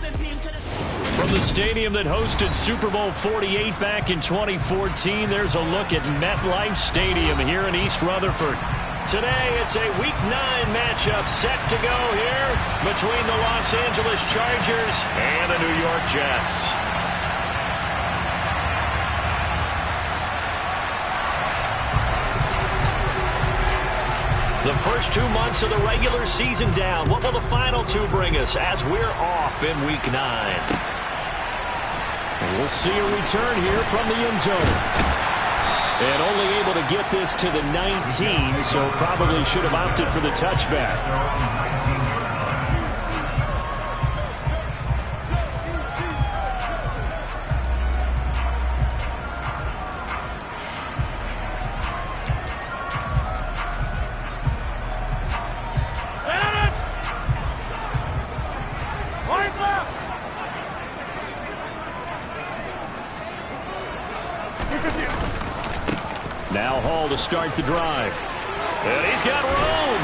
From the stadium that hosted Super Bowl 48 back in 2014, there's a look at MetLife Stadium here in East Rutherford. Today, it's a Week 9 matchup set to go here between the Los Angeles Chargers and the New York Jets. The first 2 months of the regular season down. What will the final 2 bring us as we're off in Week 9? And we'll see a return here from the end zone. And only able to get this to the 19, so probably should have opted for the touchback. Now Hall to start the drive. And he's got room.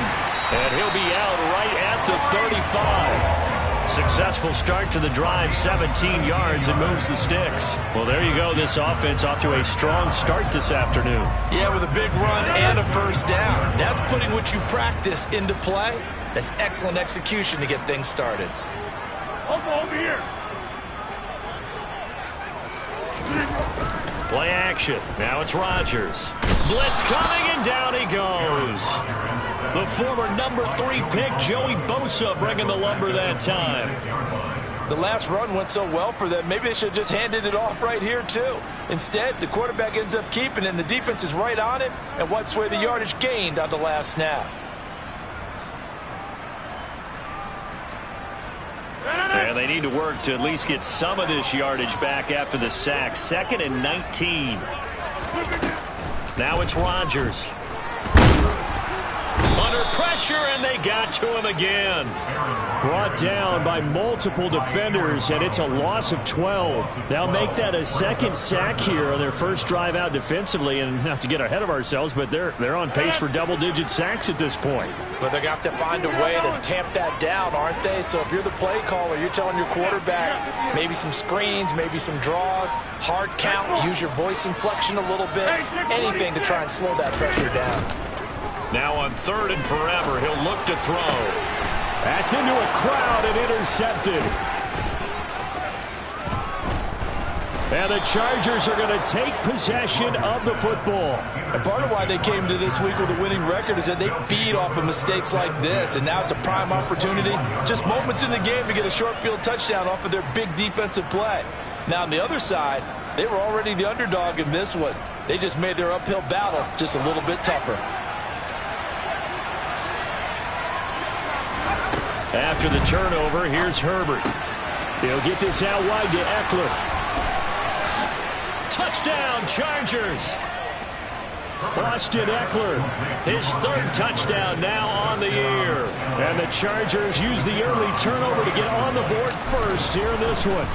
And he'll be out right at the 35. Successful start to the drive, 17 yards, and moves the sticks. Well, there you go. This offense off to a strong start this afternoon. Yeah, with a big run and a first down. That's putting what you practice into play. That's excellent execution to get things started. Over here. Play action. Now it's Rodgers. Blitz coming, and down he goes. The former number 3 pick, Joey Bosa, bringing the lumber that time. The last run went so well for them, maybe they should have just handed it off right here, too. Instead, the quarterback ends up keeping it, and the defense is right on him and wipes away the yardage gained on the last snap. And they need to work to at least get some of this yardage back after the sack. 2nd and 19. Now it's Rodgers. Under pressure, and they got to him again. Brought down by multiple defenders, and it's a loss of 12. Now make that a second sack here on their first drive out defensively. And not to get ahead of ourselves, but they're on pace for double-digit sacks at this point. But they're going to have to find a way to tamp that down, aren't they? So if you're the play caller, you're telling your quarterback maybe some screens, maybe some draws, hard count, use your voice inflection a little bit, anything to try and slow that pressure down. Now on 3rd and forever, he'll look to throw. That's into a crowd and intercepted. And the Chargers are going to take possession of the football. And part of why they came to this week with a winning record is that they feed off of mistakes like this. And now it's a prime opportunity, just moments in the game, to get a short field touchdown off of their big defensive play. Now on the other side, they were already the underdog in this one. They just made their uphill battle just a little bit tougher. After the turnover, here's Herbert. He'll get this out wide to Eckler. Touchdown, Chargers. Austin Eckler, his 3rd touchdown now on the year. And the Chargers use the early turnover to get on the board first here in this one.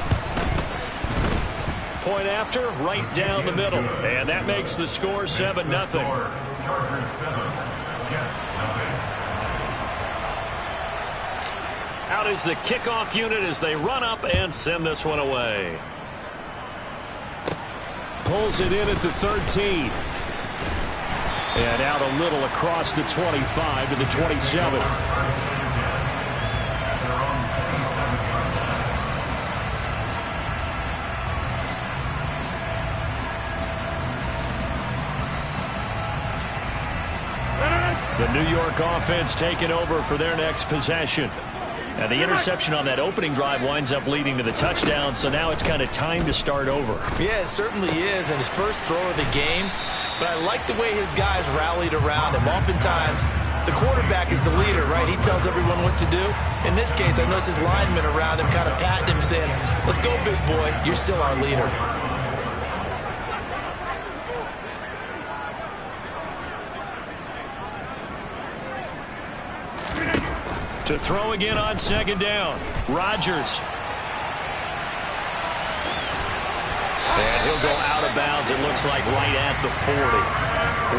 Point after, right down the middle. And that makes the score 7-0. Out is the kickoff unit as they run up and send this one away. Pulls it in at the 13. And out a little across the 25 to the 27. The New York offense taking over for their next possession. And the interception on that opening drive winds up leading to the touchdown, so now it's kind of time to start over. Yeah, it certainly is, and his first throw of the game. But I like the way his guys rallied around him. Oftentimes, the quarterback is the leader, right? He tells everyone what to do. In this case, I noticed his linemen around him kind of patting him, saying, "Let's go, big boy. You're still our leader." To throw again on 2nd down. Rodgers. And He'll go out of bounds, it looks like, right at the 40.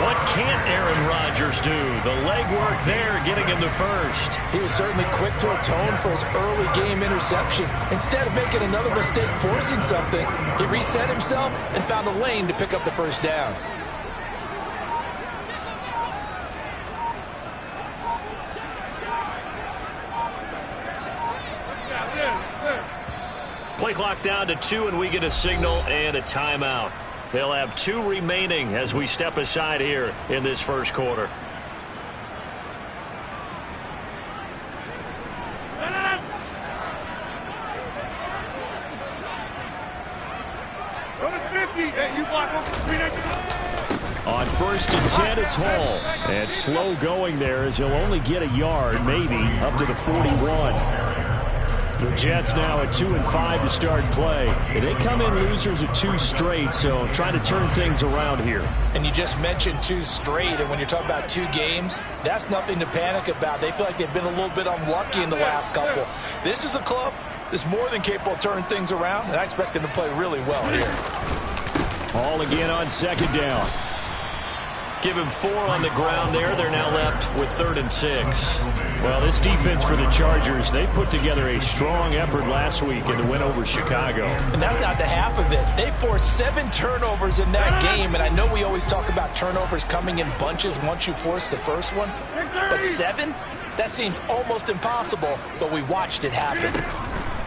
What can't Aaron Rodgers do? The legwork there getting him the first. He was certainly quick to atone for his early game interception. Instead of making another mistake forcing something, he reset himself and found a lane to pick up the first down. Play clock down to 2, and we get a signal and a timeout. They'll have 2 remaining as we step aside here in this first quarter. On 1st and 10, it's Hall. And slow going there as he'll only get a yard, maybe, up to the 41. The Jets now at 2-5 to start play. And they come in losers of 2 straight, so trying to turn things around here. And you just mentioned 2 straight, and when you're talking about 2 games, that's nothing to panic about. They feel like they've been a little bit unlucky in the last couple. This is a club that's more than capable of turning things around, and I expect them to play really well here. All again on 2nd down. Give him 4 on the ground there. They're now left with 3rd and 6. Well, this defense for the Chargers, they put together a strong effort last week in the win over Chicago. And that's not the half of it. They forced 7 turnovers in that game, and I know we always talk about turnovers coming in bunches once you force the first one. But 7? That seems almost impossible, but we watched it happen.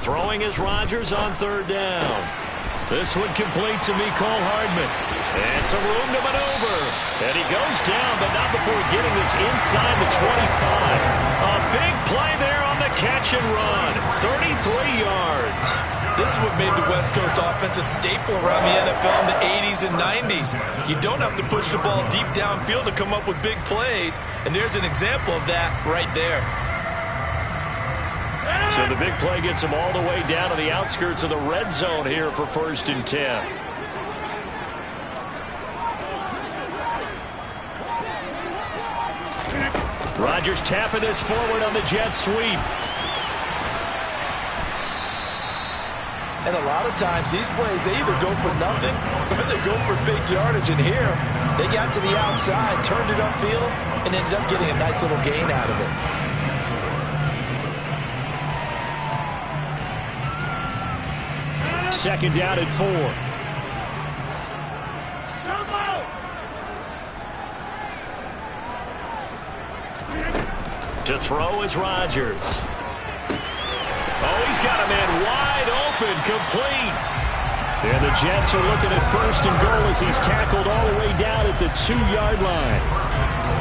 Throwing is Rodgers on 3rd down. This one complete to Mecole Hardman. And some room to maneuver. And he goes down, but not before getting this inside the 25. A big play there on the catch and run. 33 yards. This is what made the West Coast offense a staple around the NFL in the 80s and 90s. You don't have to push the ball deep downfield to come up with big plays. And there's an example of that right there. So the big play gets him all the way down to the outskirts of the red zone here for 1st and 10. Rodgers tapping this forward on the jet sweep. And a lot of times these plays, they either go for nothing or they go for big yardage. And here, they got to the outside, turned it upfield, and ended up getting a nice little gain out of it. Second down at 4. To throw is Rodgers. Oh, he's got a man wide open, complete. And the Jets are looking at 1st and goal as he's tackled all the way down at the 2-yard line.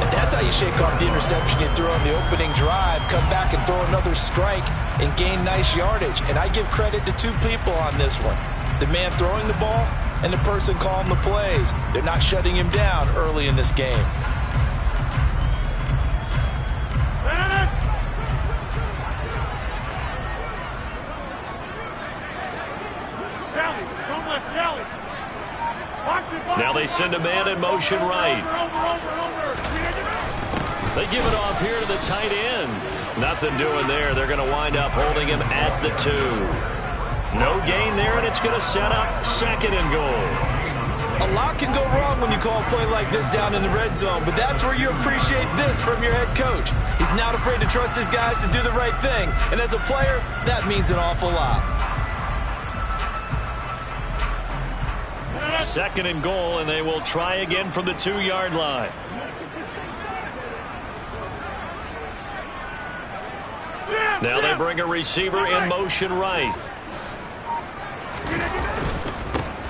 And that's how you shake off the interception you threw on the opening drive, come back and throw another strike and gain nice yardage. And I give credit to 2 people on this one. The man throwing the ball and the person calling the plays. They're not shutting him down early in this game. Now they send a man in motion right. They give it off here to the tight end. Nothing doing there. They're going to wind up holding him at the 2. No gain there, and it's going to set up 2nd and goal. A lot can go wrong when you call a play like this down in the red zone, but that's where you appreciate this from your head coach. He's not afraid to trust his guys to do the right thing, and as a player, that means an awful lot. 2nd and goal, and they will try again from the 2-yard line. Now they bring a receiver in motion right.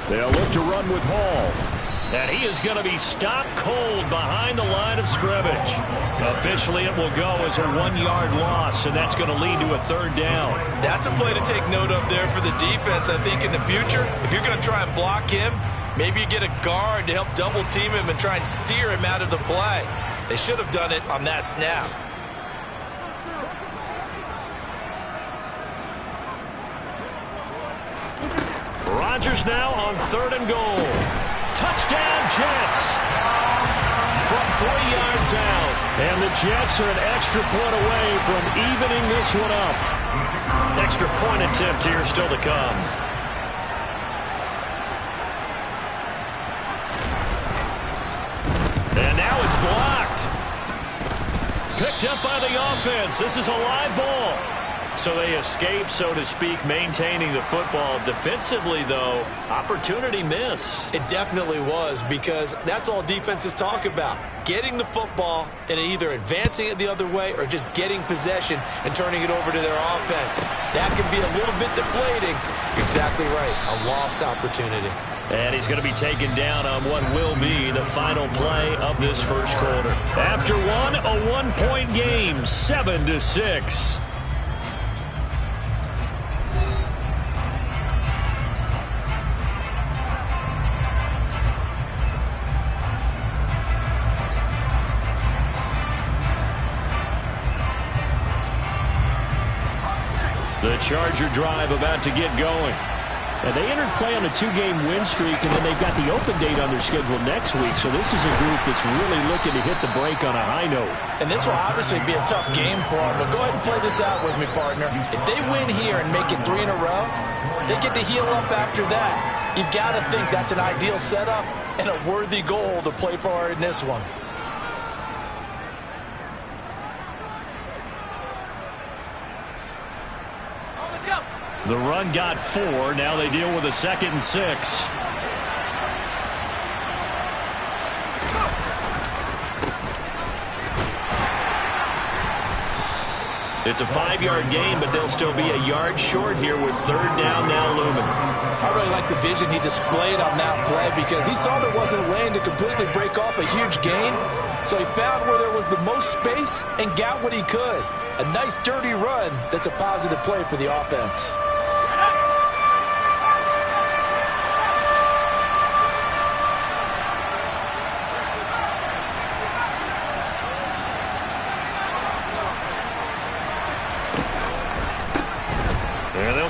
They'll look to run with Hall. And he is going to be stopped cold behind the line of scrimmage. Officially, it will go as a 1-yard loss, and that's going to lead to a 3rd down. That's a play to take note of there for the defense, I think, in the future. If you're going to try and block him, maybe you get a guard to help double-team him and try and steer him out of the play. They should have done it on that snap. Rodgers now on 3rd and goal. Touchdown, Jets. From 3 yards out. And the Jets are an extra point away from evening this one up. Extra point attempt here still to come. Picked up by the offense. This is a live ball. So they escape, so to speak, maintaining the football. Defensively, though, opportunity miss. It definitely was, because that's all defenses talk about. Getting the football and either advancing it the other way or just getting possession and turning it over to their offense. That can be a little bit deflating. Exactly right. A lost opportunity. And he's going to be taken down on what will be the final play of this first quarter. After one, a one-point game, 7-6. The Charger drive about to get going. And they entered play on a 2-game win streak, and then they've got the open date on their schedule next week. So this is a group that's really looking to hit the break on a high note. And this will obviously be a tough game for them. But go ahead and play this out with me, partner. If they win here and make it 3 in a row, they get to heal up after that. You've got to think that's an ideal setup and a worthy goal to play for in this one. The run got 4. Now they deal with a 2nd and 6. It's a 5-yard gain, but they'll still be a yard short here with 3rd down now looming. I really like the vision he displayed on that play, because he saw there wasn't a lane to completely break off a huge gain. So he found where there was the most space and got what he could. A nice dirty run that's a positive play for the offense.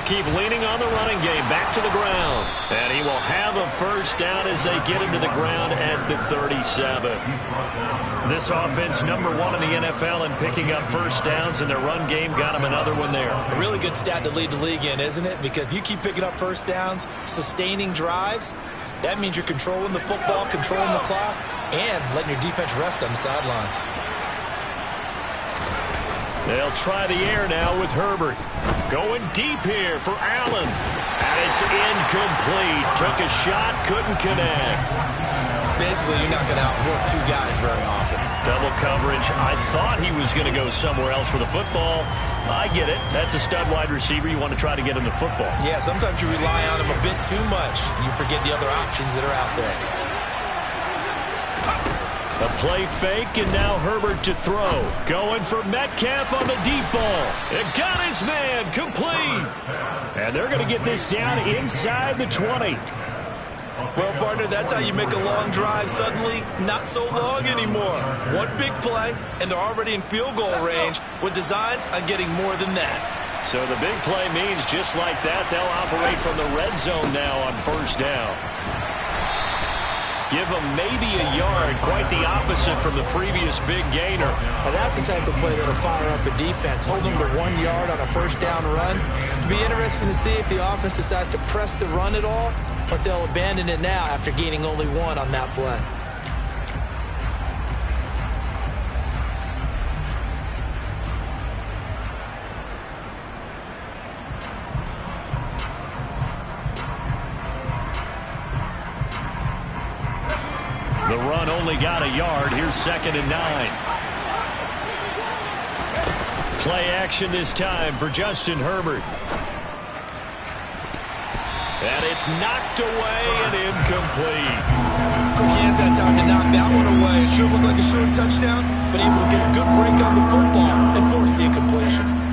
Keep leaning on the running game. Back to the ground. And he will have a first down as they get him to the ground at the 37. This offense, #1 in the NFL in picking up first downs, and their run game got him another one there. A really good stat to lead the league in, isn't it? Because if you keep picking up first downs, sustaining drives, that means you're controlling the football, controlling the clock, and letting your defense rest on the sidelines. They'll try the air now with Herbert. Going deep here for Allen. And it's incomplete. Took a shot, couldn't connect. Basically, you're not going to outwork 2 guys very often. Double coverage. I thought he was going to go somewhere else for the football. I get it. That's a stud wide receiver. You want to try to get him the football. Yeah, sometimes you rely on him a bit too much. You forget the other options that are out there. A play fake, and now Herbert to throw. Going for Metcalf on the deep ball. It got his man complete. And they're going to get this down inside the 20. Well, partner, that's how you make a long drive suddenly not so long anymore. One big play, and they're already in field goal range with designs on getting more than that. So the big play means just like that, they'll operate from the red zone now on first down. Give them maybe a yard, quite the opposite from the previous big gainer. And that's the type of play that'll fire up a defense. Hold them to 1 yard on a first down run. It'll be interesting to see if the offense decides to press the run at all, but they'll abandon it now after gaining only 1 on that play. The run only got a yard. Here's 2nd and 9. Play action this time for Justin Herbert. And it's knocked away and incomplete. Quick hands that time to knock that one away. It sure looked like a short touchdown, but able to get a good break on the football and force the incompletion.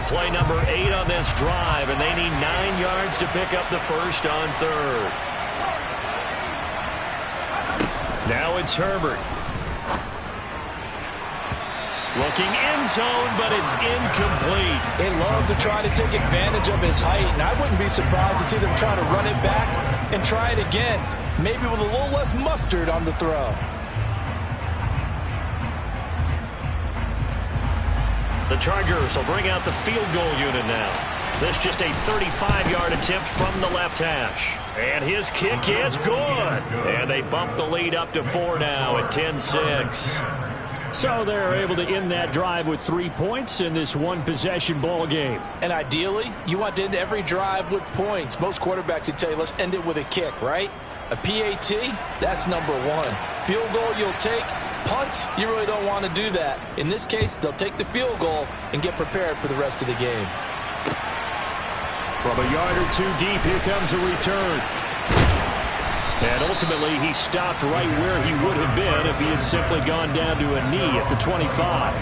Play number 8 on this drive, and they need 9 yards to pick up the first on 3rd. Now it's Herbert. Looking end zone, but it's incomplete. They love to try to take advantage of his height, and I wouldn't be surprised to see them try to run it back and try it again, maybe with a little less mustard on the throw. The Chargers will bring out the field goal unit now. This just a 35-yard attempt from the left hash. And his kick is good. And they bump the lead up to 4 now at 10-6. So they're able to end that drive with 3 points in this one-possession ball game. And ideally, you want to end every drive with points. Most quarterbacks would tell you, let's end it with a kick, right? A PAT, that's number 1. Field goal you'll take. Punts, you really don't want to do that. In this case, they'll take the field goal and get prepared for the rest of the game. From a yard or 2 deep, here comes a return. And ultimately, he stopped right where he would have been if he had simply gone down to a knee at the 25.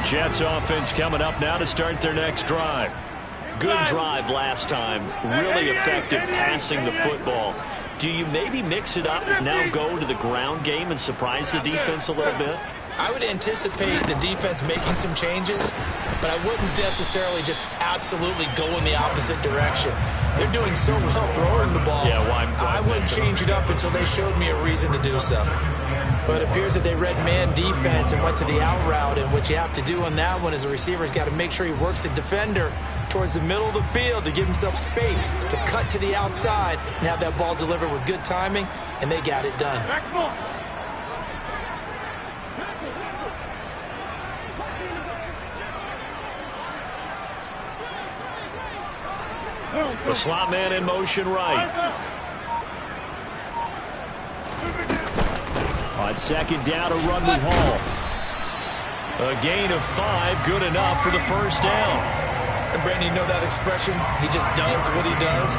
Jets offense coming up now to start their next drive. Good drive last time. Really effective passing the football. Do you maybe mix it up, now go to the ground game and surprise the defense a little bit? I would anticipate the defense making some changes, but I wouldn't necessarily just absolutely go in the opposite direction. They're doing so well throwing the ball. Yeah, I wouldn't change it up until they showed me a reason to do so. But it appears that they read man defense and went to the out route, and what you have to do on that one is a receiver's got to make sure he works the defender towards the middle of the field to give himself space to cut to the outside and have that ball delivered with good timing, and they got it done. The slot man in motion right. On second down, a run with Hall. A gain of 5, good enough for the first down. And Brandon, you know that expression? He just does what he does.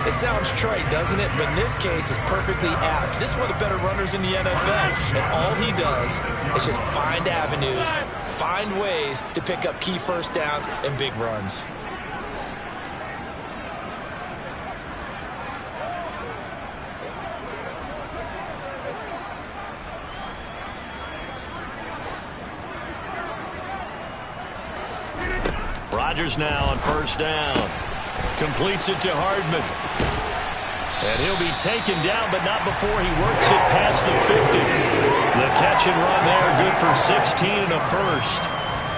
It sounds trite, doesn't it? But in this case, it's perfectly apt. This is one of the better runners in the NFL. And all he does is just find avenues, find ways to pick up key first downs and big runs. Rodgers now on first down. Completes it to Hardman. And he'll be taken down, but not before he works it past the 50. The catch and run there, good for 16 and a first.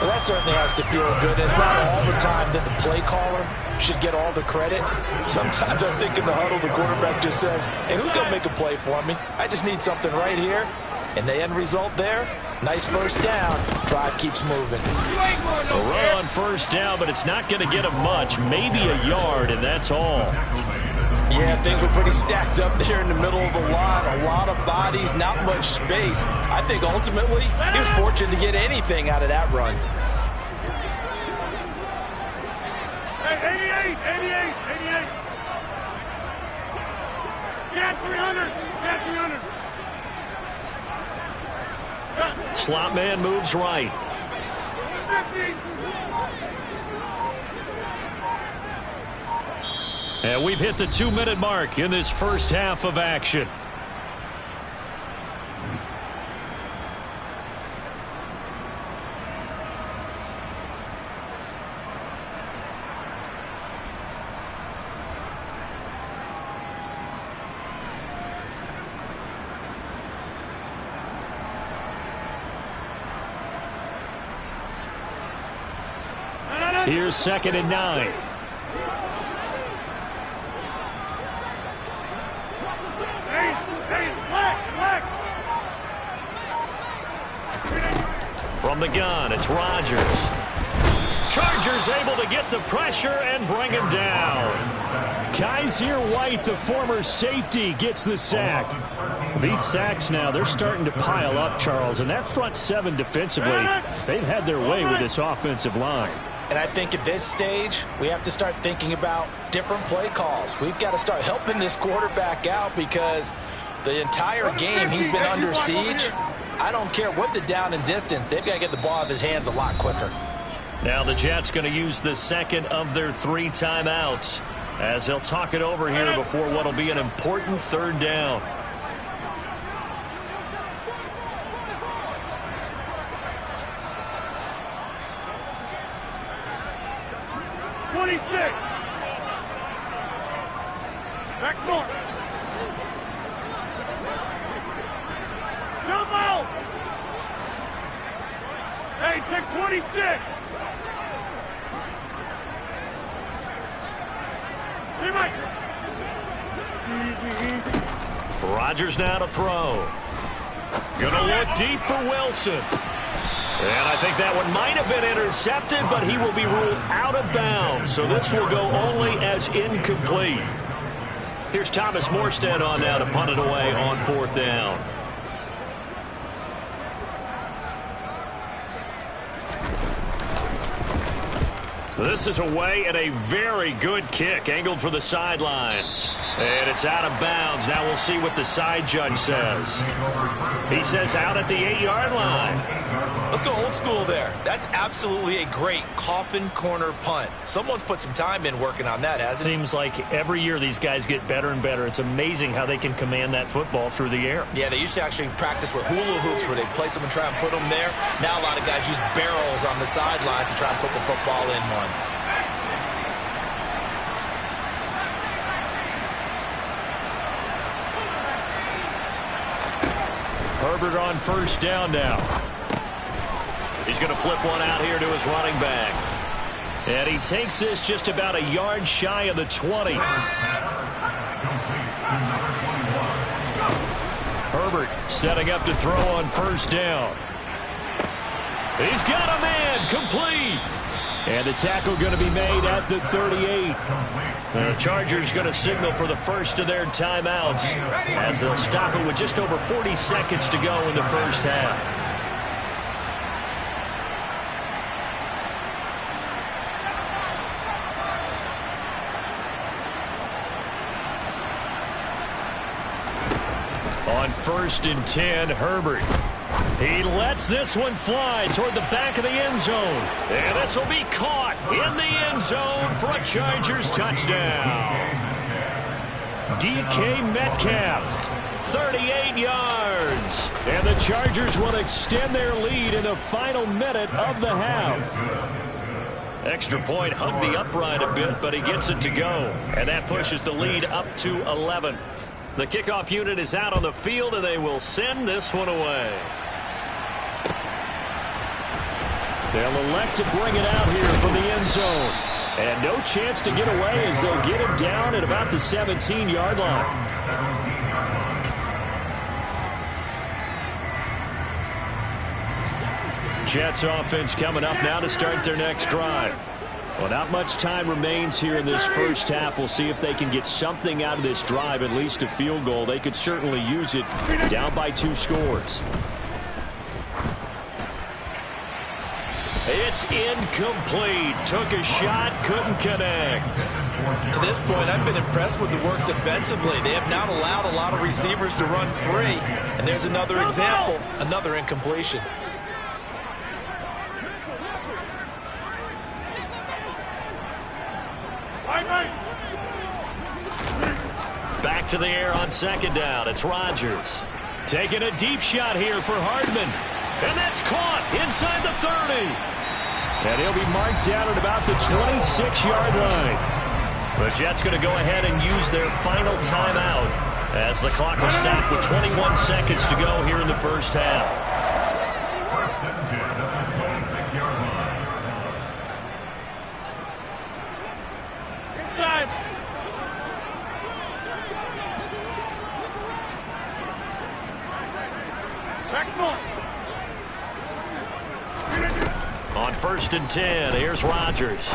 Well, that certainly has to feel good. It's not all the time that the play caller should get all the credit. Sometimes I think in the huddle, the quarterback just says, hey, who's going to make a play for me? I just need something right here. And the end result there, nice first down. Drive keeps moving. A run on first down, but it's not going to get him much. Maybe a yard, and that's all. Yeah, things were pretty stacked up there in the middle of the line. A lot of bodies, not much space. I think ultimately he was fortunate to get anything out of that run. Hey, 88. Get 300. Get 300. Slot man moves right. And we've hit the 2-minute mark in this first half of action. Here's 2nd and 9. From the gun, it's Rodgers. Chargers able to get the pressure and bring him down. Kaiser White, the former safety, gets the sack. These sacks now, they're starting to pile up, Charles, and that front 7 defensively, they've had their way with this offensive line. And I think at this stage, we have to start thinking about different play calls. We've got to start helping this quarterback out because the entire game he's been under siege. I don't care what the down and distance. They've got to get the ball out of his hands a lot quicker. Now the Jets going to use the second of their 3 timeouts as they'll talk it over here before what will be an important 3rd down. Back north. Jump out. Hey, take 26. Rodgers now to throw. Gonna look deep for Wilson. And I think that one might have been intercepted, but he will be ruled out of bounds. So this will go only as incomplete. Here's Thomas Morstead on now to punt it away on 4th down. This is away and a very good kick, angled for the sidelines. And it's out of bounds. Now we'll see what the side judge says. He says out at the 8-yard line. Let's go old school there. That's absolutely a great coffin corner punt. Someone's put some time in working on that, hasn't it? Seems like every year these guys get better and better. It's amazing how they can command that football through the air. Yeah, they used to actually practice with hula hoops where they place them and try and put them there. Now a lot of guys use barrels on the sidelines to try and put the football in one. Herbert on 1st down now. He's going to flip one out here to his running back. And he takes this just about a yard shy of the 20. Herbert setting up to throw on 1st down. He's got a man, complete. And the tackle going to be made at the 38. The Chargers going to signal for the first of their timeouts as they'll stop it with just over 40 seconds to go in the first half. On 1st and 10, Herbert. He lets this one fly toward the back of the end zone. And this will be caught in the end zone for a Chargers touchdown. DK Metcalf, 38 yards. And the Chargers will extend their lead in the final minute of the half. Extra point hugged the upright a bit, but he gets it to go. And that pushes the lead up to 11. The kickoff unit is out on the field, and they will send this one away. They'll elect to bring it out here from the end zone. And no chance to get away as they'll get him down at about the 17-yard line. Jets offense coming up now to start their next drive. Well, not much time remains here in this first half. We'll see if they can get something out of this drive, at least a field goal. They could certainly use it down by 2 scores. It's incomplete. Took a shot, couldn't connect. To this point, I've been impressed with the work defensively. They have not allowed a lot of receivers to run free. And there's another example, another incompletion. Back to the air on 2nd down. It's Rodgers. Taking a deep shot here for Hardman. And that's caught inside the 30. And he'll be marked down at about the 26-yard line. The Jets going to go ahead and use their final timeout as the clock will stop with 21 seconds to go here in the first half. Inside. Back north. On 1st and 10, here's Rodgers.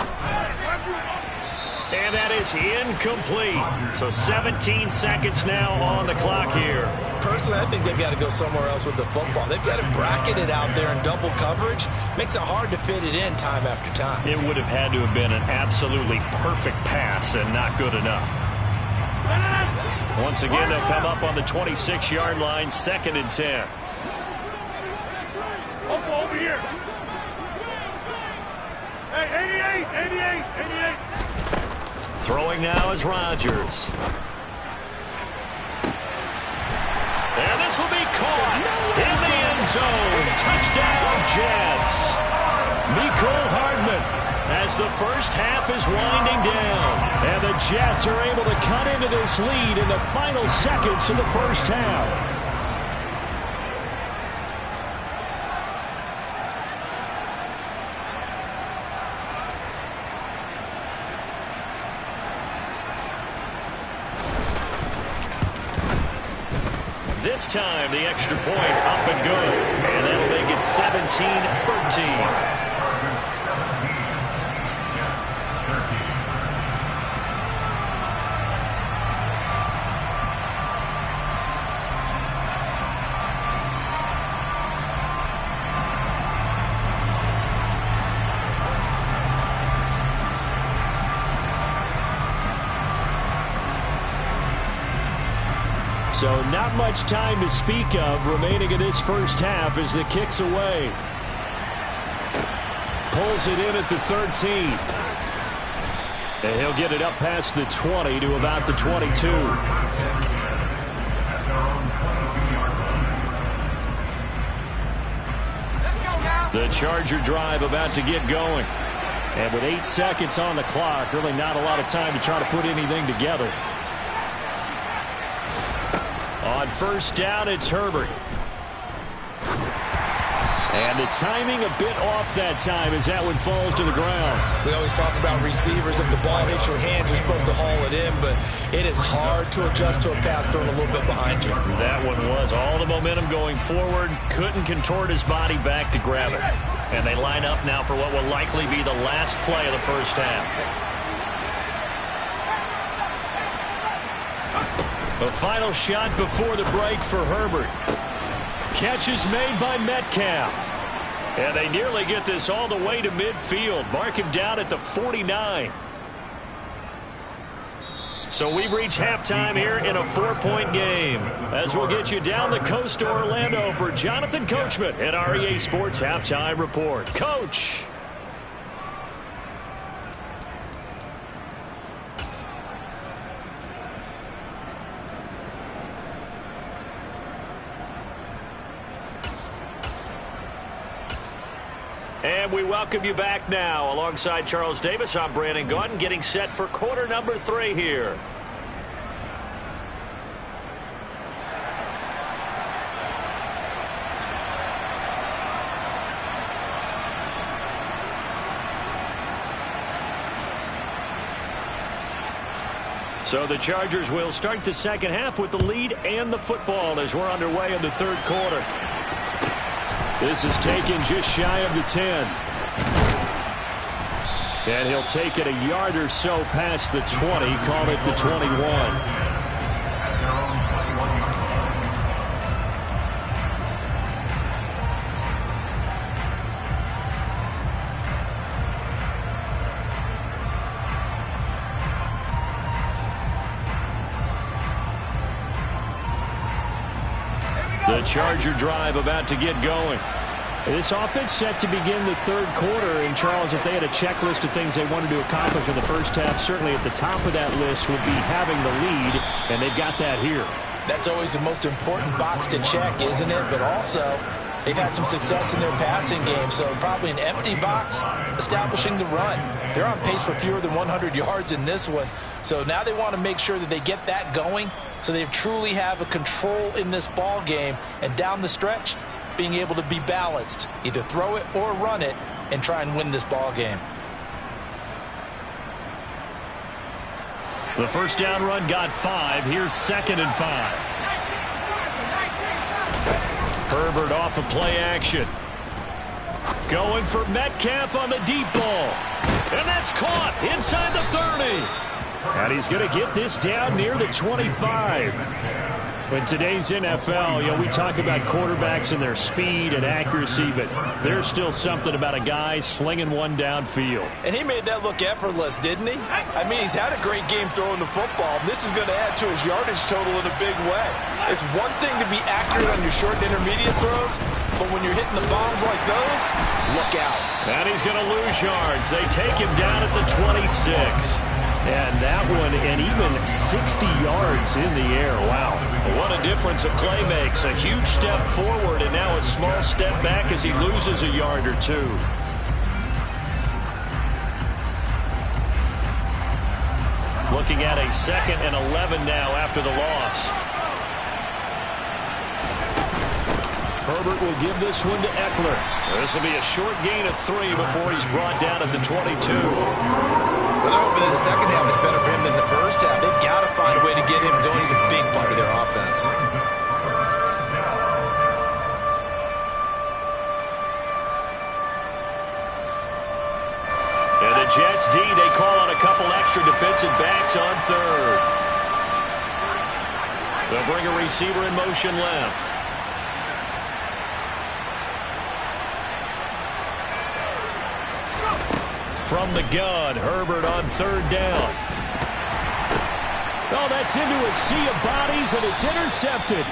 And that is incomplete. So 17 seconds now on the clock here. Personally, I think they've got to go somewhere else with the football. They've got to bracket it out there in double coverage. Makes it hard to fit it in time after time. It would have had to have been an absolutely perfect pass and not good enough. Once again, they'll come up on the 26-yard line, 2nd and 10. Over here. Hey, 88. Throwing now is Rodgers. And this will be caught in the end zone. Touchdown, Jets. Mecole Hardman has as the first half is winding down. And the Jets are able to cut into this lead in the final seconds of the first half. This time, the extra point up and good. And that'll make it 17-13. So not much time to speak of remaining in this first half as the kick's away. Pulls it in at the 13. And he'll get it up past the 20 to about the 22. The Charger drive about to get going. And with 8 seconds on the clock, really not a lot of time to try to put anything together. On first down, it's Herbert. And the timing a bit off that time as that one falls to the ground. We always talk about receivers. If the ball hits your hand, you're supposed to haul it in, but it is hard to adjust to a pass thrown a little bit behind you. That one was all the momentum going forward. Couldn't contort his body back to grab it. And they line up now for what will likely be the last play of the first half. The final shot before the break for Herbert. Catch is made by Metcalf. And they nearly get this all the way to midfield. Mark him down at the 49. So we've reached halftime here in a 4-point game. As we'll get you down the coast to Orlando for Jonathan Coachman at our EA Sports Halftime Report. Coach. And we welcome you back now. Alongside Charles Davis, I'm Brandon Gaudin, getting set for quarter number 3 here. So the Chargers will start the second half with the lead and the football as we're underway in the third quarter. This is taken just shy of the 10. And he'll take it a yard or so past the 20, call it the 21. The Charger drive about to get going. This offense set to begin the third quarter. And, Charles, if they had a checklist of things they wanted to accomplish in the first half, certainly at the top of that list would be having the lead, and they've got that here. That's always the most important box to check, isn't it? But also, they've had some success in their passing game, so probably an empty box establishing the run. They're on pace for fewer than 100 yards in this one, so now they want to make sure that they get that going so they truly have a control in this ball game, and down the stretch, being able to be balanced, either throw it or run it, and try and win this ball game. The first down run got 5. Here's 2nd and 5. Herbert off of play action. Going for Metcalf on the deep ball. And that's caught inside the 30. And he's going to get this down near the 25. In today's NFL, we talk about quarterbacks and their speed and accuracy, but there's still something about a guy slinging one downfield. And he made that look effortless, didn't he? I mean, he's had a great game throwing the football. This is going to add to his yardage total in a big way. It's one thing to be accurate on your short and intermediate throws, but when you're hitting the bombs like those, look out. And he's going to lose yards. They take him down at the 26. And that one, and even 60 yards in the air. Wow. What a difference a play makes. A huge step forward, and now a small step back as he loses a yard or two. Looking at a 2nd and 11 now after the loss. Herbert will give this one to Eckler. This will be a short gain of 3 before he's brought down at the 22. Well, they're hoping that the second half is better for him than the first half. They've got to find a way to get him going. He's a big part of their offense. And the Jets D, they call on a couple extra defensive backs on 3rd. They'll bring a receiver in motion left. From the gun, Herbert on 3rd down. Oh, that's into a sea of bodies, and it's intercepted.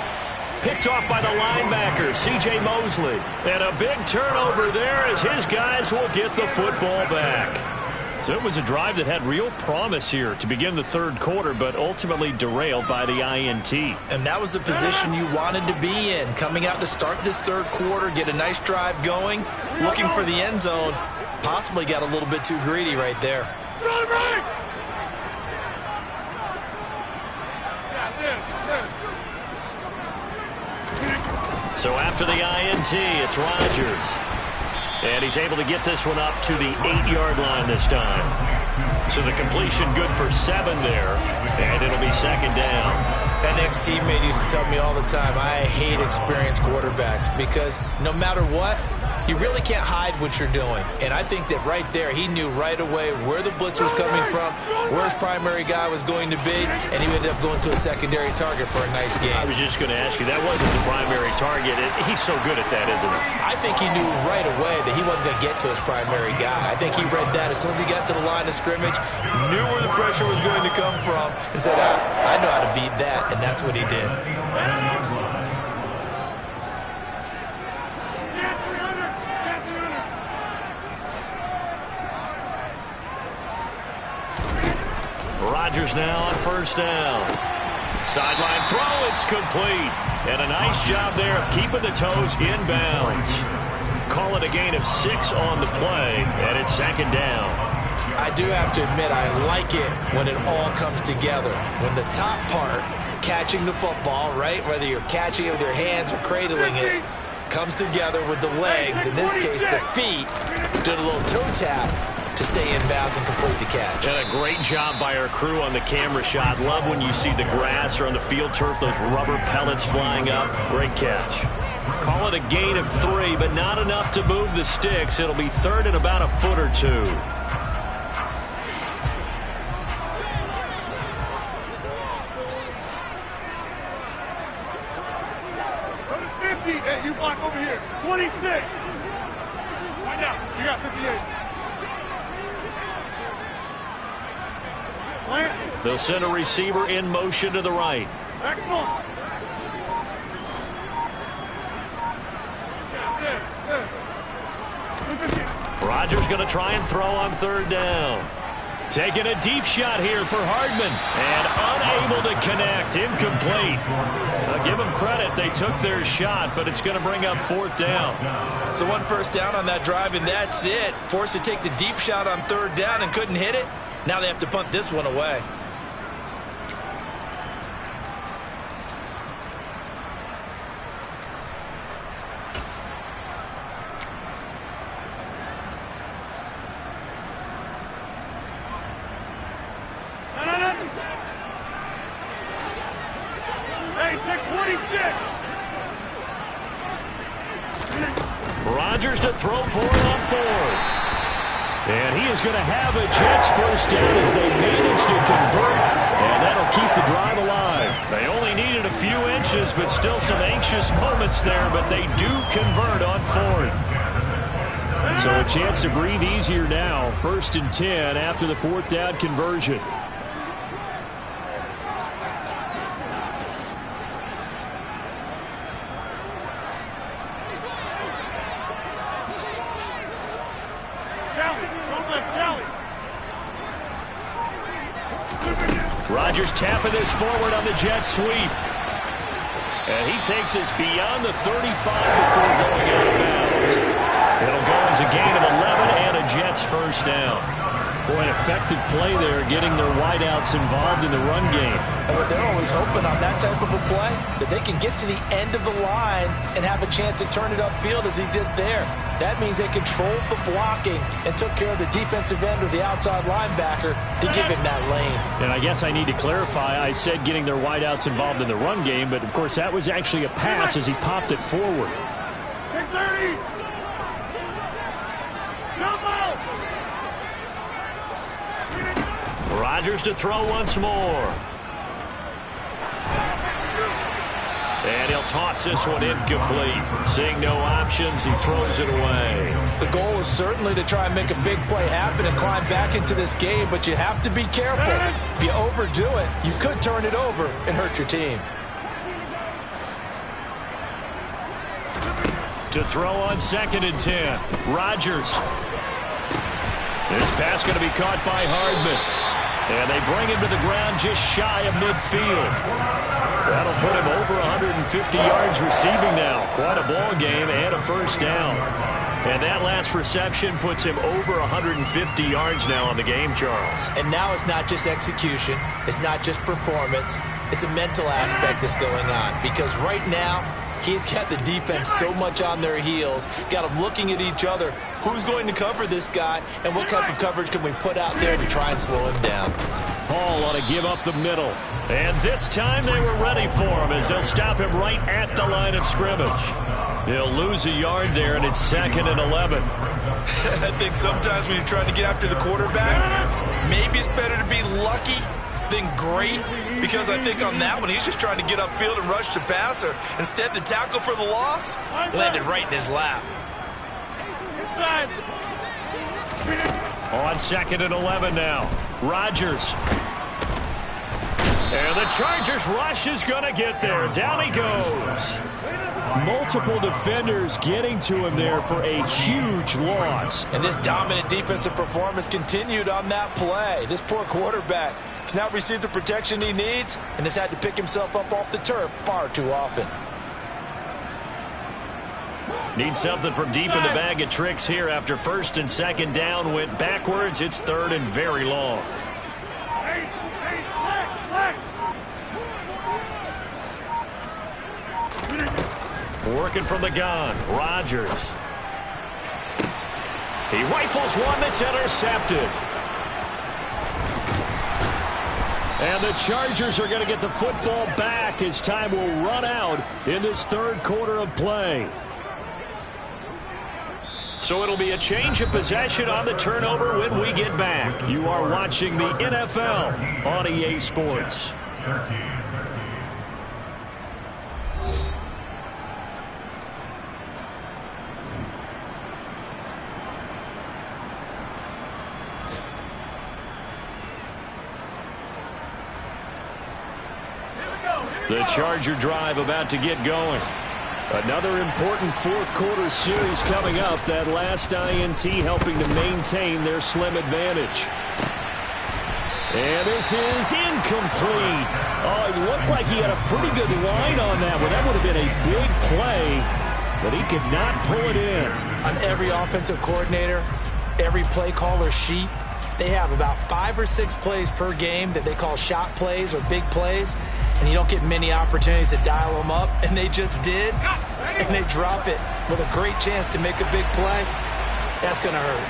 Picked off by the linebacker, C.J. Mosley. And a big turnover there as his guys will get the football back. So it was a drive that had real promise here to begin the 3rd quarter, but ultimately derailed by the INT. And that was the position you wanted to be in. Coming out to start this 3rd quarter, get a nice drive going, looking for the end zone. Possibly got a little bit too greedy right there. So after the INT, it's Rodgers. And he's able to get this one up to the 8-yard line this time. So the completion good for 7 there. And it'll be 2nd down. An ex-teammate used to tell me all the time, I hate experienced quarterbacks because no matter what, you really can't hide what you're doing. And I think that right there, he knew right away where the blitz was coming from, where his primary guy was going to be, and he ended up going to a secondary target for a nice game. I was just going to ask you, that wasn't the primary target. He's so good at that, isn't he? I think he knew right away that he wasn't going to get to his primary guy. I think he read that as soon as he got to the line of scrimmage, knew where the pressure was going to come from, and said, I know how to beat that, and that's what he did. Rodgers now on 1st down. Sideline throw, it's complete. And a nice job there of keeping the toes inbounds. Call it a gain of 6 on the play, and it's 2nd down. I do have to admit, I like it when it all comes together. When the top part, catching the football, right, whether you're catching it with your hands or cradling it, comes together with the legs, in this case the feet, doing a little toe tap to stay in bounds and complete the catch. And a great job by our crew on the camera shot. Love when you see the grass or on the field turf, those rubber pellets flying up. Great catch. Call it a gain of 3, but not enough to move the sticks. It'll be 3rd and about a foot or 2. Hey, you block over here. 26. Right now, you got 58. They'll send a receiver in motion to the right. Rodgers going to try and throw on 3rd down. Taking a deep shot here for Hardman. And unable to connect. Incomplete. I'll give them credit. They took their shot, but it's going to bring up 4th down. So 1 first down on that drive, and that's it. Forced to take the deep shot on 3rd down and couldn't hit it. Now they have to punt this one away. Rodgers to throw for it on 4th. And he is going to have a Jets first down as they manage to convert. And that'll keep the drive alive. They only needed a few inches, but still some anxious moments there. But they do convert on 4th. So a chance to breathe easier now. 1st and 10 after the 4th down conversion. Rodgers tapping this forward on the jet sweep. And he takes us beyond the 35 before going out of bounds. It'll go as a gain of 11 and a Jets first down. Boy, an effective play there, getting their wideouts involved in the run game. But they're always hoping on that type of a play that they can get to the end of the line and have a chance to turn it upfield as he did there. That means they controlled the blocking and took care of the defensive end or the outside linebacker to give him that lane. And I guess I need to clarify, I said getting their wideouts involved in the run game, but of course that was actually a pass as he popped it forward. 30. Rodgers to throw once more. And he'll toss this one incomplete. Seeing no options, he throws it away. The goal is certainly to try and make a big play happen and climb back into this game, but you have to be careful. If you overdo it, you could turn it over and hurt your team. To throw on 2nd and 10. Rodgers. This pass going to be caught by Hardman. And they bring him to the ground just shy of midfield. That'll put him over 150 yards receiving now. Quite a ball game and a first down. And that last reception puts him over 150 yards now on the game, Charles. And now it's not just execution. It's not just performance. It's a mental aspect that's going on. Because right now, he's got the defense so much on their heels, got them looking at each other. Who's going to cover this guy, and what type of coverage can we put out there to try and slow him down? Hall ought to give up the middle. And this time they were ready for him as they'll stop him right at the line of scrimmage. He'll lose a yard there, and it's 2nd and 11. I think sometimes when you're trying to get after the quarterback, maybe it's better to be lucky than great, because I think on that one, he's just trying to get upfield and rush the passer. Instead, the tackle for the loss landed right in his lap. On 2nd and 11 now. Rodgers. And the Chargers rush is going to get there. Down he goes. Multiple defenders getting to him there for a huge loss. And this dominant defensive performance continued on that play. This poor quarterback has now received the protection he needs and has had to pick himself up off the turf far too often. Need something from deep in the bag of tricks here after 1st and 2nd down went backwards. It's 3rd and very long. Working from the gun, Rodgers. He rifles one that's intercepted. And the Chargers are going to get the football back as time will run out in this 3rd quarter of play. So it'll be a change of possession on the turnover when we get back. You are watching the NFL on EA Sports. The Charger drive about to get going. Another important 4th quarter series coming up. That last INT helping to maintain their slim advantage. And this is incomplete. Oh, it looked like he had a pretty good line on that one. That would have been a big play, but he could not pull it in. On every offensive coordinator, every play caller sheet, they have about 5 or 6 plays per game that they call shot plays or big plays, and you don't get many opportunities to dial them up, and they just did, and they drop it with a great chance to make a big play. That's going to hurt.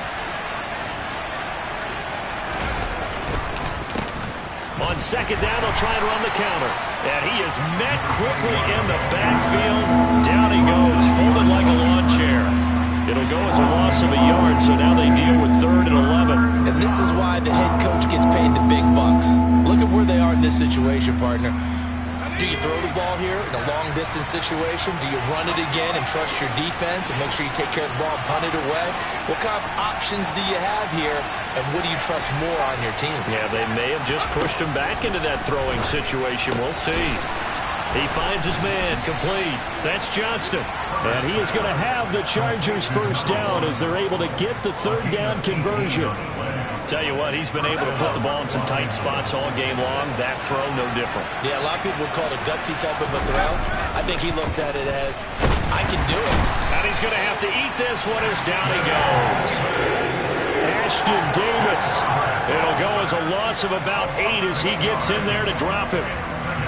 On 2nd down, they'll try and run the counter. And he is met quickly in the backfield. Down he goes, folded like a lawn chair. It'll go as a loss of a yard, so now they deal with 3rd and 11. And this is why the head coach gets paid the big bucks. Look at where they are in this situation, partner. Do you throw the ball here in a long-distance situation? Do you run it again and trust your defense and make sure you take care of the ball and punt it away? What kind of options do you have here, and what do you trust more on your team? Yeah, they may have just pushed him back into that throwing situation. We'll see. He finds his man, complete. That's Johnston. And he is going to have the Chargers first down as they're able to get the 3rd down conversion. Tell you what, he's been able to put the ball in some tight spots all game long. That throw, no different. Yeah, a lot of people would call it a gutsy type of a throw. I think he looks at it as, I can do it. And he's going to have to eat this one as down he goes. As Christian Davis. It'll go as a loss of about 8 as he gets in there to drop him.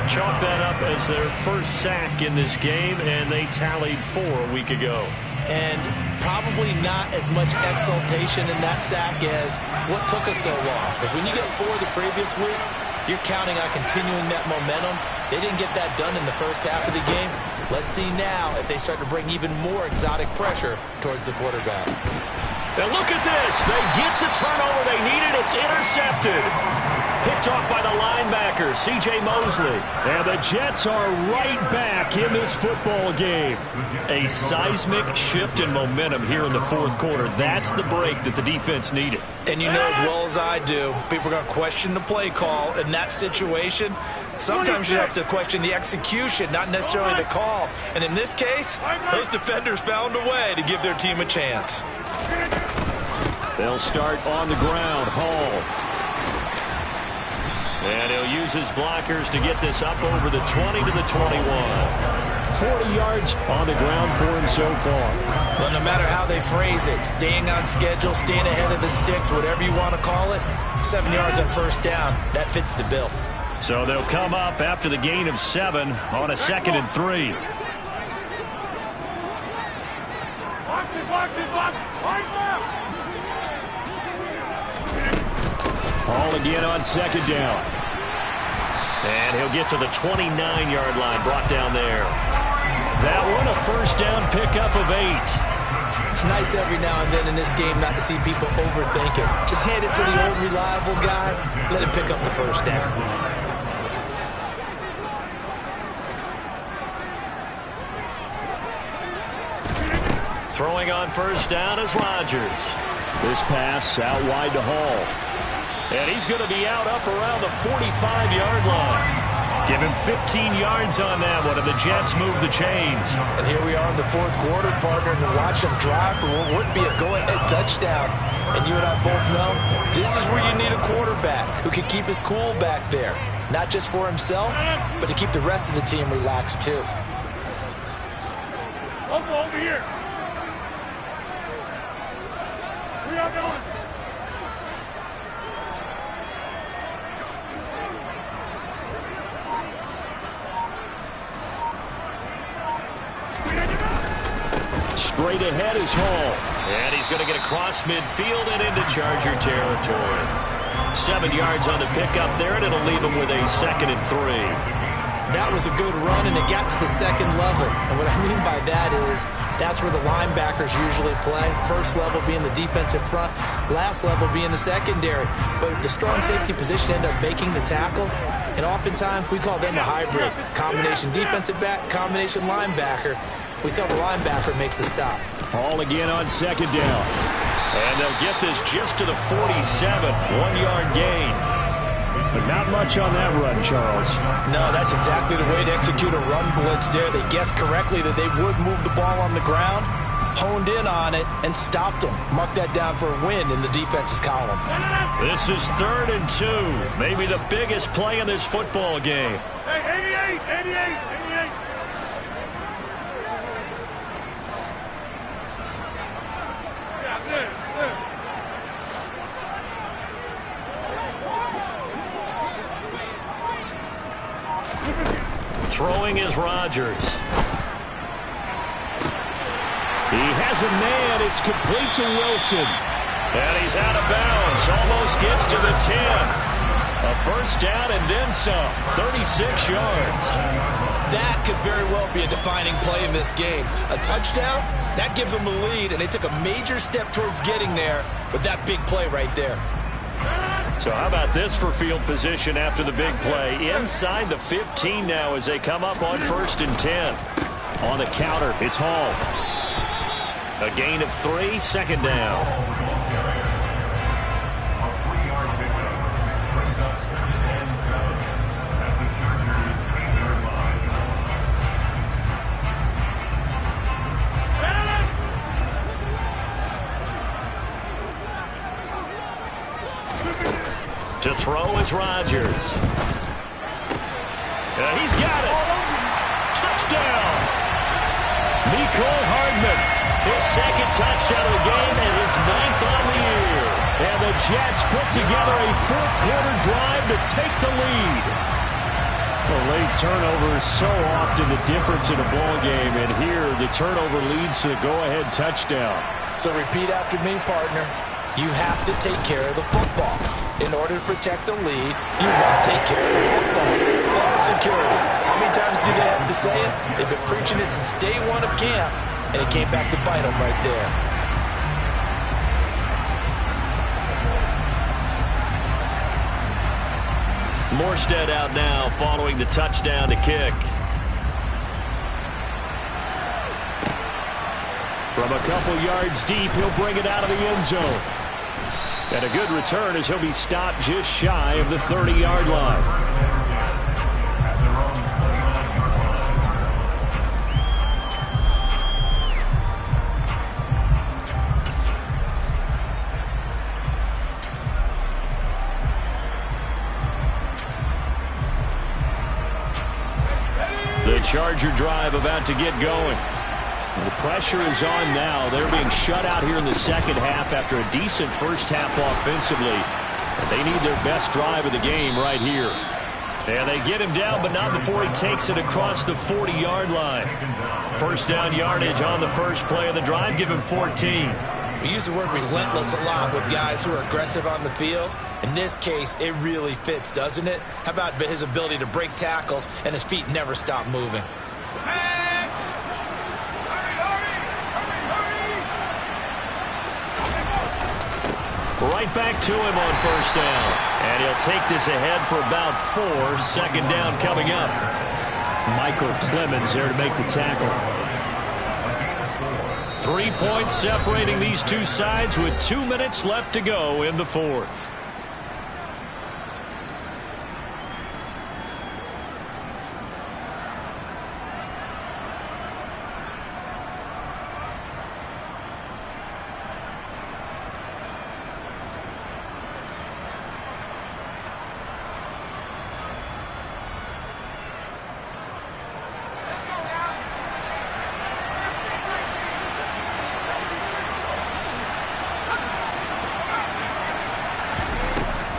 Chalk that up as their first sack in this game, and they tallied 4 a week ago. And probably not as much exultation in that sack as what took us so long. Because when you get 4 the previous week, you're counting on continuing that momentum. They didn't get that done in the first half of the game. Let's see now if they start to bring even more exotic pressure towards the quarterback. And look at this. They get the turnover they needed. It's intercepted. Picked off by the linebacker, C.J. Mosley. And the Jets are right back in this football game. A seismic shift in momentum here in the fourth quarter. That's the break that the defense needed. And you know as well as I do, people are going to question the play call in that situation. Sometimes you have to question the execution, not necessarily the call. And in this case, those defenders found a way to give their team a chance. They'll start on the ground. Hall. And he'll use his blockers to get this up over the 20 to the 21. 40 yards on the ground for him so far. Well, no matter how they phrase it, staying on schedule, staying ahead of the sticks, whatever you want to call it, 7 yards on first down, that fits the bill. So they'll come up after the gain of 7 on a 2nd and 3. Hall again on 2nd down. And he'll get to the 29-yard line, brought down there. That one, a first down pickup of 8. It's nice every now and then in this game not to see people overthink it. Just hand it to the old reliable guy, let him pick up the first down. Throwing on first down is Rodgers. This pass out wide to Hall. And he's going to be out up around the 45-yard line. Give him 15 yards on that one, and the Jets move the chains. And here we are in the fourth quarter, partner, and watch them drive for what would be a go-ahead touchdown. And you and I both know this is where you need a quarterback who can keep his cool back there. Not just for himself, but to keep the rest of the team relaxed, too. Over here. We are going. Straight ahead is Hall. And he's going to get across midfield and into Charger territory. 7 yards on the pickup there, and it'll leave him with a 2nd and 3. That was a good run, and it got to the second level. And what I mean by that is that's where the linebackers usually play. First level being the defensive front, last level being the secondary. But the strong safety position ended up making the tackle. And oftentimes we call them a hybrid. Combination defensive back, combination linebacker. We saw the linebacker make the stop. Hall again on 2nd down. And they'll get this just to the 47. 1-yard gain. But not much on that run, Charles. No, that's exactly the way to execute a run blitz there. They guessed correctly that they would move the ball on the ground, honed in on it, and stopped them. Mark that down for a win in the defense's column. This is 3rd and 2. Maybe the biggest play in this football game. Hey, 88. Throwing is Rodgers. He has a man. It's complete to Wilson. And he's out of bounds. Almost gets to the 10. A first down and then some. 36 yards. That could very well be a defining play in this game. A touchdown, that gives them the lead, and they took a major step towards getting there with that big play right there. So how about this for field position after the big play? Inside the 15 now as they come up on 1st and 10. On the counter, it's Hall. A gain of 3, 2nd down. To throw is Rodgers. He's got it. Touchdown. Mecole Hardman. His 2nd touchdown of the game and his 9th on the year. And the Jets put together a fourth-quarter drive to take the lead. The late turnover is so often the difference in a ball game, and here the turnover leads to the go-ahead touchdown. So repeat after me, partner. You have to take care of the football. In order to protect the lead, you must take care of the football. Ball security. How many times do they have to say it? They've been preaching it since day one of camp, and it came back to bite them right there. Morstead out now following the touchdown to kick. From a couple yards deep, he'll bring it out of the end zone. And a good return as he'll be stopped just shy of the 30-yard line. The Charger drive about to get going. The pressure is on now. They're being shut out here in the second half after a decent first half offensively. And they need their best drive of the game right here. And they get him down, but not before he takes it across the 40-yard line. First down yardage on the first play of the drive. Give him 14. We use the word relentless a lot with guys who are aggressive on the field. In this case, it really fits, doesn't it? How about his ability to break tackles and his feet never stop moving? Right back to him on first down. And he'll take this ahead for about 4. Second down coming up. Michael Clemens there to make the tackle. 3 points separating these two sides with 2 minutes left to go in the fourth.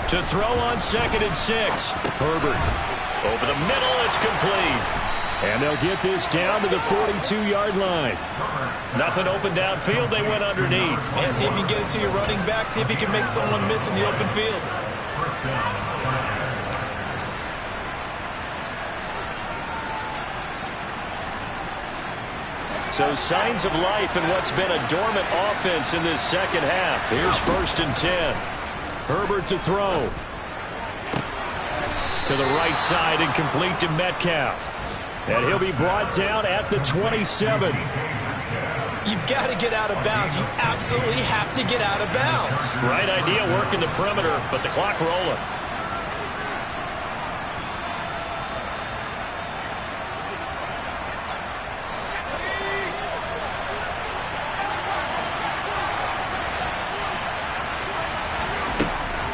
To throw on 2nd and 6. Herbert. Over the middle, it's complete. And they'll get this down to the 42-yard line. Nothing open downfield, they went underneath. Yeah, see if you can get it to your running back. See if you can make someone miss in the open field. So signs of life in what's been a dormant offense in this second half. Here's 1st and 10. Herbert to throw. To the right side and complete to Metcalf. And he'll be brought down at the 27. You've got to get out of bounds. You absolutely have to get out of bounds. Right idea, working the perimeter, but the clock rolling.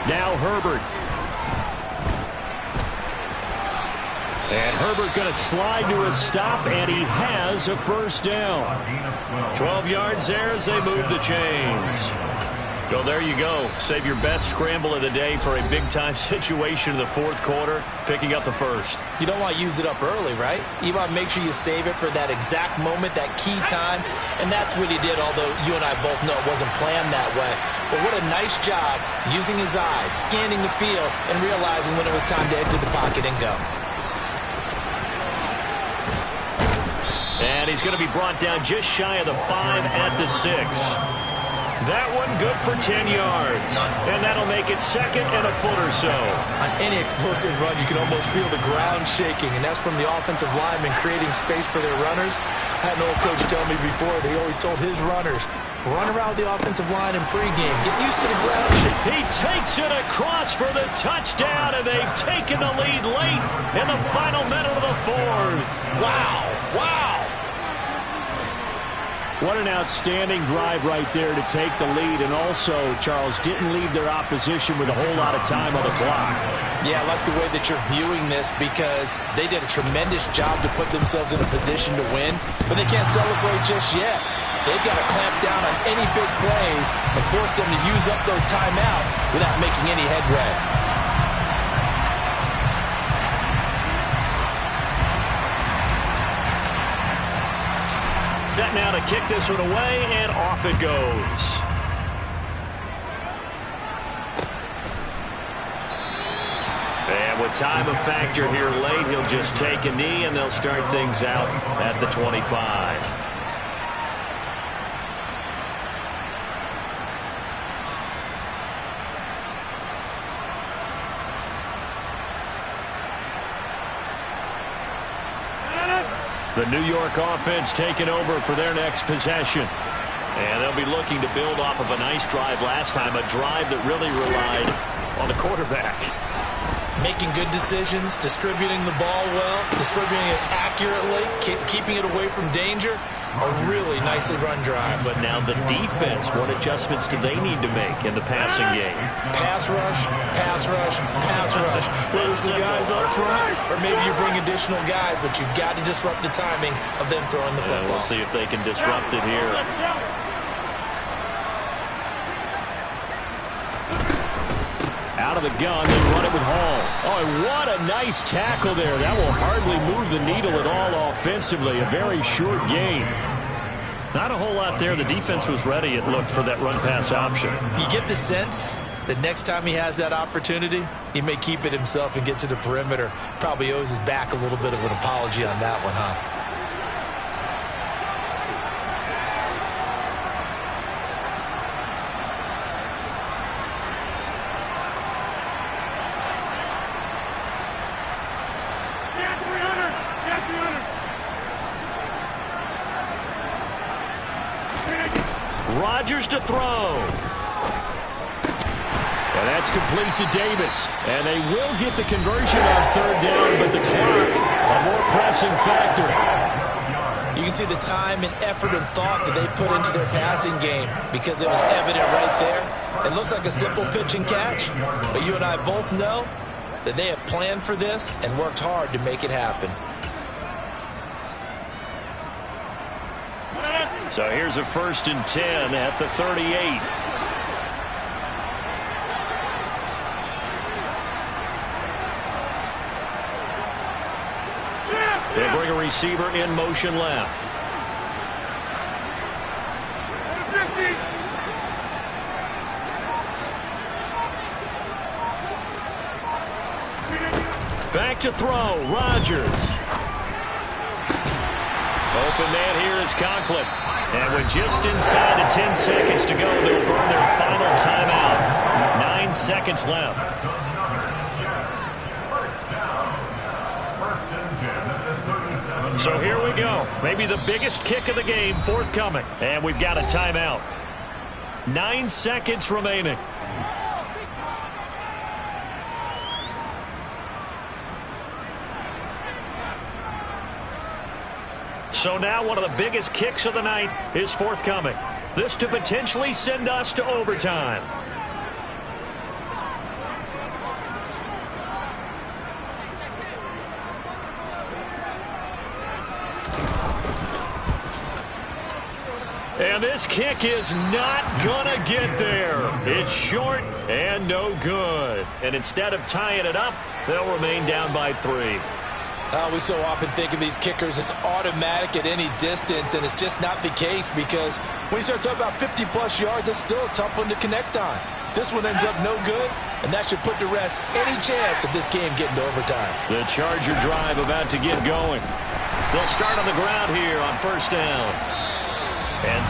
Now Herbert. And Herbert going to slide to a stop, and he has a first down. 12 yards there as they move the chains. So there you go. Save your best scramble of the day for a big-time situation in the fourth quarter, picking up the first. You don't want to use it up early, right? You want to make sure you save it for that exact moment, that key time, and that's what he did, although you and I both know it wasn't planned that way. But what a nice job using his eyes, scanning the field, and realizing when it was time to exit the pocket and go. And he's going to be brought down just shy of the 5 at the 6. That one good for 10 yards. And that'll make it 2nd and a foot or so. On any explosive run, you can almost feel the ground shaking, and that's from the offensive linemen creating space for their runners. I had an old coach tell me before, they always told his runners, run around the offensive line in pregame. Get used to the ground shake. He takes it across for the touchdown, and they've taken the lead late in the final minute of the fourth. Wow, wow. What an outstanding drive right there to take the lead, and also, Charles, didn't leave their opposition with a whole lot of time on the clock. Yeah, I like the way that you're viewing this because they did a tremendous job to put themselves in a position to win, but they can't celebrate just yet. they've got to clamp down on any big plays and force them to use up those timeouts without making any headway. Set now to kick this one away, and off it goes. And with time a factor here late, he'll just take a knee, and they'll start things out at the 25. The New York offense taking over for their next possession. And they'll be looking to build off of a nice drive last time, a drive that really relied on the quarterback. Making good decisions, distributing the ball well, distributing it accurately, keeping it away from danger. A really nicely run drive. But now the defense, what adjustments do they need to make in the passing game? Pass rush, pass rush, pass rush. Whether it's the guys up front or maybe you bring additional guys, but you've got to disrupt the timing of them throwing the football. We'll see if they can disrupt it here. Out of the gun, they run it with Hall. Oh, and what a nice tackle there. That will hardly move the needle at all offensively. A very short gain. Not a whole lot there. The defense was ready, it looked, for that run-pass option. You get the sense that next time he has that opportunity, he may keep it himself and get to the perimeter. Probably owes his back a little bit of an apology on that one, huh? Rodgers to throw. And that's complete to Davis. And they will get the conversion on third down, but the clock, a more pressing factor. You can see the time and effort and thought that they put into their passing game because it was evident right there. It looks like a simple pitch and catch, but you and I both know that they have planned for this and worked hard to make it happen. So here's a 1st and 10 at the 38. They bring a receiver in motion left. Back to throw, Rodgers. Open man here is Conklin. And with just inside of 10 seconds to go, they'll burn their final timeout. 9 seconds left. So here we go. Maybe the biggest kick of the game forthcoming. And we've got a timeout. 9 seconds remaining. So now one of the biggest kicks of the night is forthcoming. This to potentially send us to overtime. And this kick is not gonna get there. It's short and no good. And instead of tying it up, they'll remain down by 3. We so often think of these kickers as automatic at any distance, and it's just not the case because when you start talking about 50-plus yards, that's still a tough one to connect on. This one ends up no good, and that should put to rest any chance of this game getting to overtime. The Charger drive about to get going. They'll start on the ground here on 1st down. And